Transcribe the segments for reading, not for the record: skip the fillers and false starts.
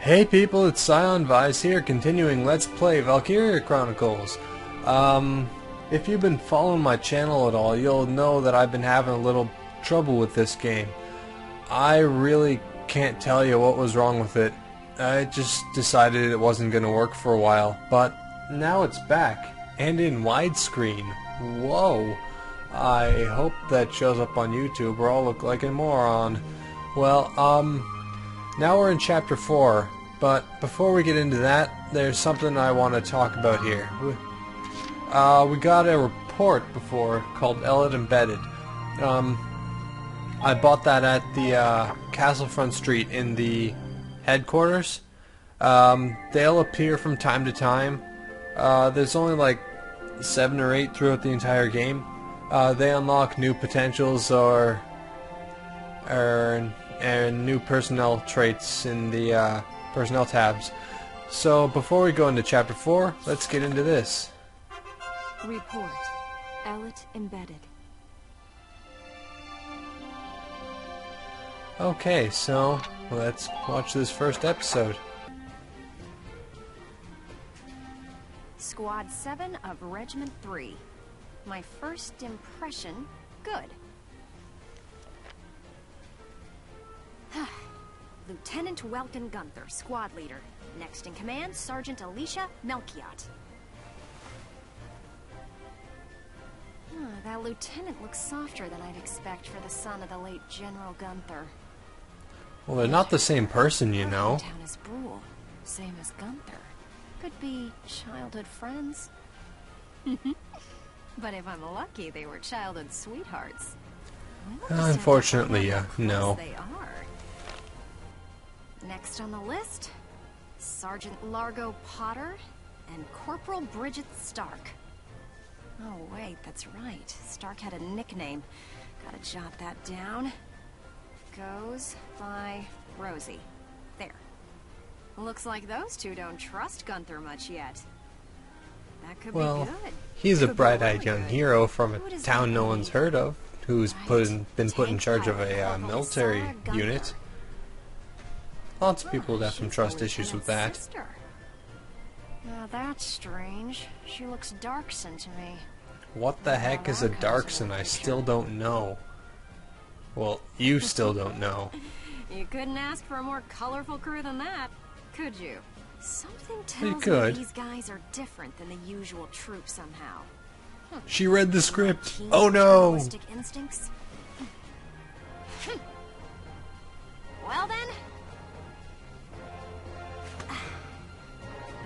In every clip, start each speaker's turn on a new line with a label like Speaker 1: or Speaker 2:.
Speaker 1: Hey people, it's Scion Vice here, continuing Let's Play Valkyria Chronicles. If you've been following my channel at all, you'll know that I've been having a little trouble with this game. I really can't tell you what was wrong with it. I just decided it wasn't going to work for a while, but now it's back, and in widescreen. Whoa! I hope that shows up on YouTube or I'll look like a moron. Well, now we're in Chapter 4, but before we get into that, there's something I want to talk about here. We got a report before called Ellet Embedded. I bought that at the Castle Front Street in the headquarters. They'll appear from time to time. There's only like 7 or 8 throughout the entire game. They unlock new potentials and new personnel traits in the personnel tabs. So before we go into Chapter 4, let's get into this.
Speaker 2: Report. Ellet Embedded.
Speaker 1: Okay, so let's watch this first episode.
Speaker 2: Squad 7 of Regiment 3. My first impression, good. Lieutenant Welkin Gunther, squad leader. Next in command, Sergeant Alicia Melchiot. That lieutenant looks softer than I'd expect for the son of the late General Gunther.
Speaker 1: Well, they're not the same person, you know.
Speaker 2: Town is Brule, same as Gunther. Could be childhood friends. But if I'm lucky, they were childhood sweethearts.
Speaker 1: Unfortunately, no.
Speaker 2: They are. Next on the list, Sergeant Largo Potter and Corporal Bridget Stark. Oh wait, that's right. Stark had a nickname. Gotta jot that down. Goes by Rosie. There. Looks like those two don't trust Gunther much yet. That could be good.
Speaker 1: He's a
Speaker 2: Could be
Speaker 1: bright-eyed
Speaker 2: really
Speaker 1: young
Speaker 2: good.
Speaker 1: hero from a
Speaker 2: Who does
Speaker 1: town
Speaker 2: that
Speaker 1: no
Speaker 2: mean?
Speaker 1: one's heard of, who's been put in charge of a
Speaker 2: Corporal
Speaker 1: military
Speaker 2: Sarah Gunther.
Speaker 1: unit. Lots of people would have some
Speaker 2: She's
Speaker 1: trust
Speaker 2: the
Speaker 1: issues with
Speaker 2: lieutenant's
Speaker 1: that.
Speaker 2: sister. Now that's strange. She looks Darkson to me.
Speaker 1: What the heck is a Darkson? I still don't know. Well, you still don't know.
Speaker 2: You couldn't ask for a more colorful crew than that, could you? Something tells me
Speaker 1: could.
Speaker 2: these guys are different than the usual troop somehow.
Speaker 1: She read the script.
Speaker 2: Teens
Speaker 1: Oh
Speaker 2: with
Speaker 1: no!
Speaker 2: journalistic instincts? Well then,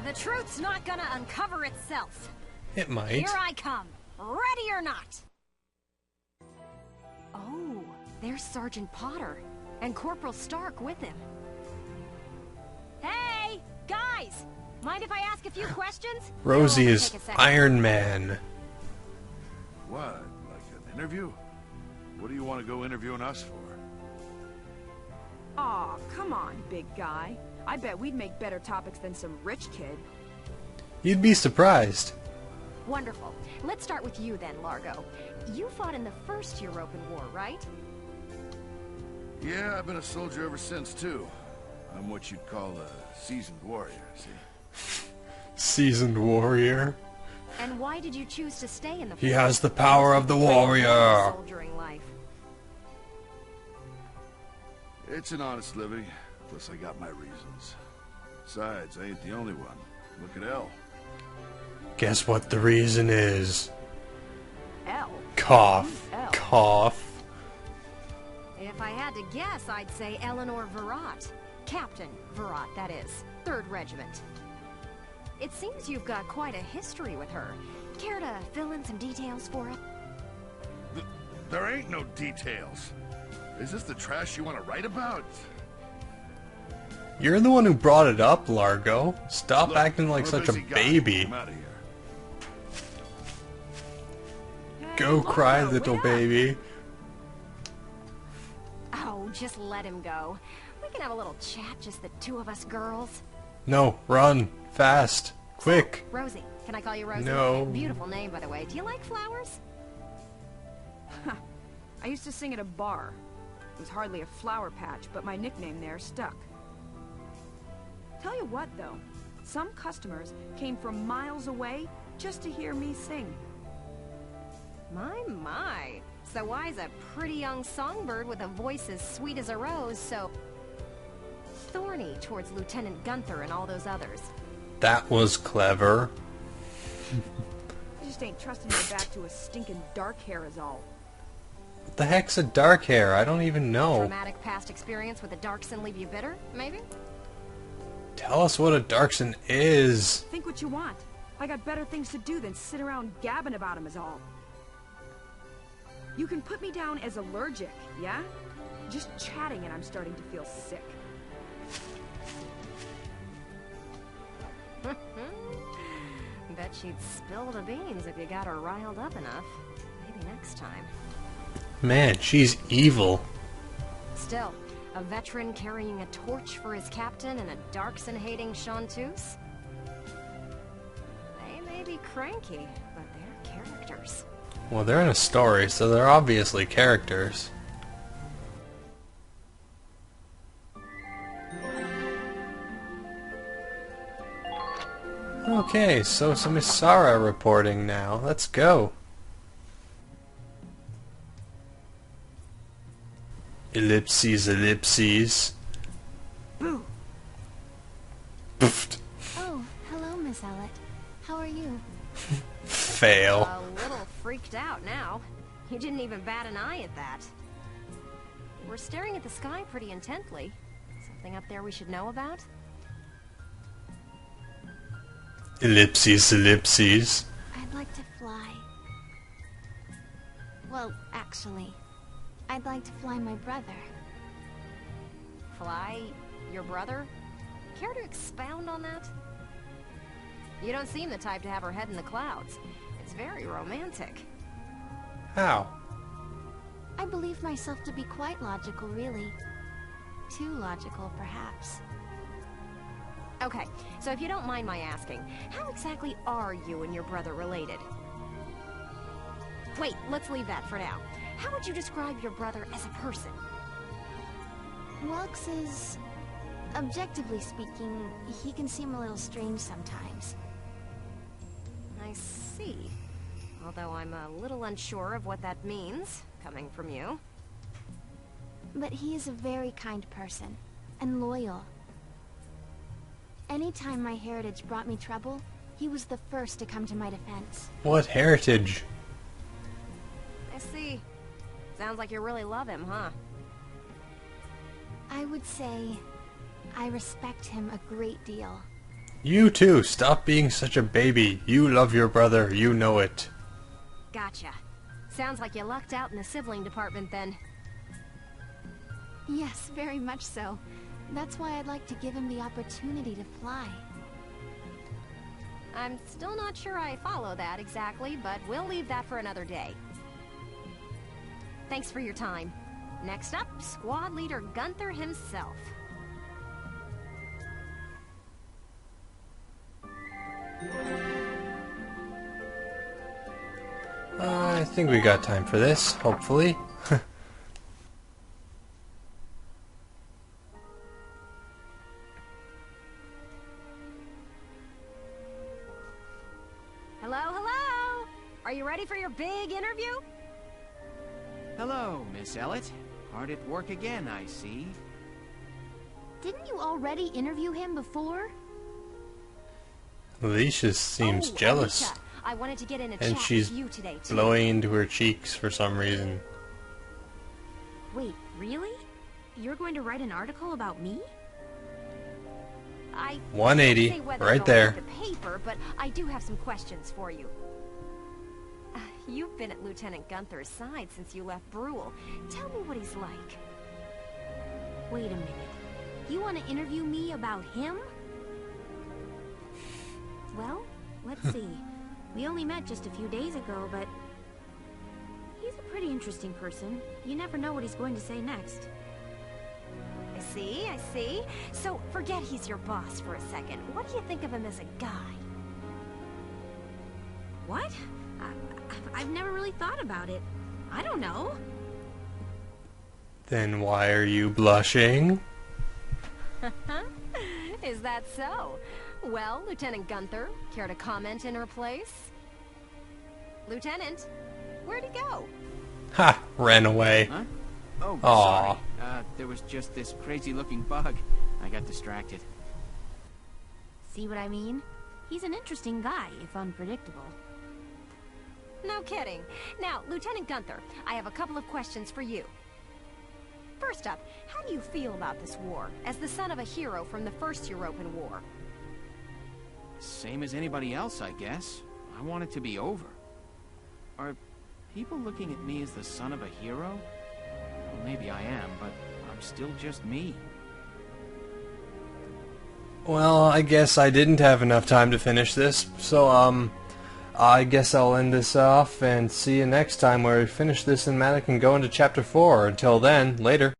Speaker 2: the truth's not gonna uncover itself.
Speaker 1: It might.
Speaker 2: Here I come, ready or not. Oh, there's Sergeant Potter and Corporal Stark with him. Hey, guys! Mind if I ask a few questions?
Speaker 1: Rosie
Speaker 2: It'll only
Speaker 1: is
Speaker 2: take a second.
Speaker 1: Iron Man.
Speaker 3: What? Like an interview? What do you want to go interviewing us for?
Speaker 4: Aw, come on, big guy. I bet we'd make better topics than some rich kid.
Speaker 1: You'd be surprised.
Speaker 2: Wonderful. Let's start with you then, Largo. You fought in the First European War, right?
Speaker 3: Yeah, I've been a soldier ever since, too. I'm what you'd call a seasoned warrior, see?
Speaker 1: Seasoned warrior.
Speaker 2: And why did you choose to stay in the
Speaker 1: He
Speaker 2: force?
Speaker 1: has the power of the warrior.
Speaker 2: Soldiering life.
Speaker 3: It's an honest living, plus I got my reasons. Besides, I ain't the only one. Look at Elle.
Speaker 1: Guess what the reason is?
Speaker 4: Elle.
Speaker 1: Cough.
Speaker 4: Elle?
Speaker 1: Cough.
Speaker 2: If I had to guess, I'd say Eleanor Virat. Captain Virat, that is. 3rd Regiment. It seems you've got quite a history with her. Care to fill in some details for us?
Speaker 3: There ain't no details. Is this the trash you want to write about?
Speaker 1: You're the one who brought it up, Largo. Stop
Speaker 3: Look,
Speaker 1: acting like
Speaker 3: we're
Speaker 1: such a
Speaker 3: busy guys.
Speaker 1: baby.
Speaker 3: I'm outta here.
Speaker 1: Go cry,
Speaker 2: Largo,
Speaker 1: little
Speaker 2: wait up.
Speaker 1: baby.
Speaker 2: Oh, just let him go. We can have a little chat, just the two of us girls.
Speaker 1: No, run. Fast. Quick.
Speaker 2: Rosie. Can I call you Rosie?
Speaker 1: No.
Speaker 2: Beautiful name, by the way. Do you like flowers?
Speaker 4: I used to sing at a bar. It was hardly a flower patch, but my nickname there stuck. Tell you what, though. Some customers came from miles away just to hear me sing.
Speaker 2: My. So why's a pretty young songbird with a voice as sweet as a rose so thorny towards Lieutenant Gunther and all those others?
Speaker 1: That was clever.
Speaker 4: I just ain't trusting my back to a stinking dark hair is all.
Speaker 1: What the heck's a dark hair? I don't even know.
Speaker 2: Traumatic past experience with a Darkson leave you bitter, maybe?
Speaker 1: Tell us what a Darkson is.
Speaker 4: Think what you want. I got better things to do than sit around gabbing about him is all. You can put me down as allergic, yeah? Just chatting and I'm starting to feel sick.
Speaker 2: Bet she'd spill the beans if you got her riled up enough. Maybe next time.
Speaker 1: Man, she's evil.
Speaker 2: Still, a veteran carrying a torch for his captain and a Darkson-hating chanteuse? They may be cranky, but they're characters.
Speaker 1: Well, they're in a story, so they're obviously characters. Okay, so some Isara reporting now. Let's go. Ellipses, ellipses.
Speaker 4: Boo!
Speaker 1: Boofed.
Speaker 5: Oh, hello, Miss Ellet. How are you?
Speaker 1: Fail.
Speaker 2: A little freaked out now. You didn't even bat an eye at that. We're staring at the sky pretty intently. Something up there we should know about?
Speaker 1: Ellipses, ellipses.
Speaker 5: I'd like to fly. Well, actually, I'd like to fly my brother.
Speaker 2: Fly your brother? Care to expound on that? You don't seem the type to have her head in the clouds. It's very romantic.
Speaker 1: How?
Speaker 5: I believe myself to be quite logical, really. Too logical, perhaps.
Speaker 2: Okay, so if you don't mind my asking, how exactly are you and your brother related? Wait, let's leave that for now. How would you describe your brother as a person?
Speaker 5: Welks is... objectively speaking, he can seem a little strange sometimes.
Speaker 2: I see. Although I'm a little unsure of what that means, coming from you.
Speaker 5: But he is a very kind person, and loyal. Anytime my heritage brought me trouble, he was the first to come to my defense.
Speaker 1: What heritage?
Speaker 2: I see. Sounds like you really love him, huh?
Speaker 5: I would say I respect him a great deal.
Speaker 1: You too. Stop being such a baby. You love your brother. You know it.
Speaker 2: Gotcha. Sounds like you lucked out in the sibling department then.
Speaker 5: Yes, very much so. That's why I'd like to give him the opportunity to fly.
Speaker 2: I'm still not sure I follow that exactly, but we'll leave that for another day. Thanks for your time. Next up, Squad Leader Gunther himself.
Speaker 1: I think we got time for this, hopefully.
Speaker 2: Hello, hello! Are you ready for your big interview?
Speaker 6: Hello, Miss Ellet. Hard at work again, I see.
Speaker 5: Didn't you already interview him before?
Speaker 1: Alicia seems jealous.
Speaker 2: Alicia, I wanted to get in a
Speaker 1: And
Speaker 2: chat
Speaker 1: she's
Speaker 2: with you today, too.
Speaker 1: blowing into her cheeks for some reason.
Speaker 7: Wait, really? You're going to write an article about me?
Speaker 2: I
Speaker 1: 180,
Speaker 2: can't say whether
Speaker 1: right
Speaker 2: it'll
Speaker 1: there.
Speaker 2: make the paper, but I do have some questions for you. You've been at Lieutenant Gunther's side since you left Brule. Tell me what he's like.
Speaker 7: Wait a minute. You want to interview me about him? Well, let's see. We only met just a few days ago, but... he's a pretty interesting person. You never know what he's going to say next.
Speaker 2: I see, I see. So, forget he's your boss for a second. What do you think of him as a guy?
Speaker 7: What? I've never really thought about it. I don't know.
Speaker 1: Then why are you blushing?
Speaker 2: Is that so? Well, Lieutenant Gunther, care to comment in her place? Lieutenant, where'd he go?
Speaker 1: Ha! Ran away.
Speaker 6: Huh? Oh,
Speaker 1: Aw.
Speaker 6: sorry. There was just this crazy-looking bug. I got distracted.
Speaker 7: See what I mean? He's an interesting guy, if unpredictable.
Speaker 2: No kidding. Now, Lieutenant Gunther, I have a couple of questions for you. First up, how do you feel about this war, as the son of a hero from the First European War?
Speaker 6: Same as anybody else, I guess. I want it to be over. Are people looking at me as the son of a hero? Well, maybe I am, but I'm still just me.
Speaker 1: Well, I guess I didn't have enough time to finish this, so, I guess I'll end this off and see you next time where we finish this cinematic and go into Chapter 4. Until then, later.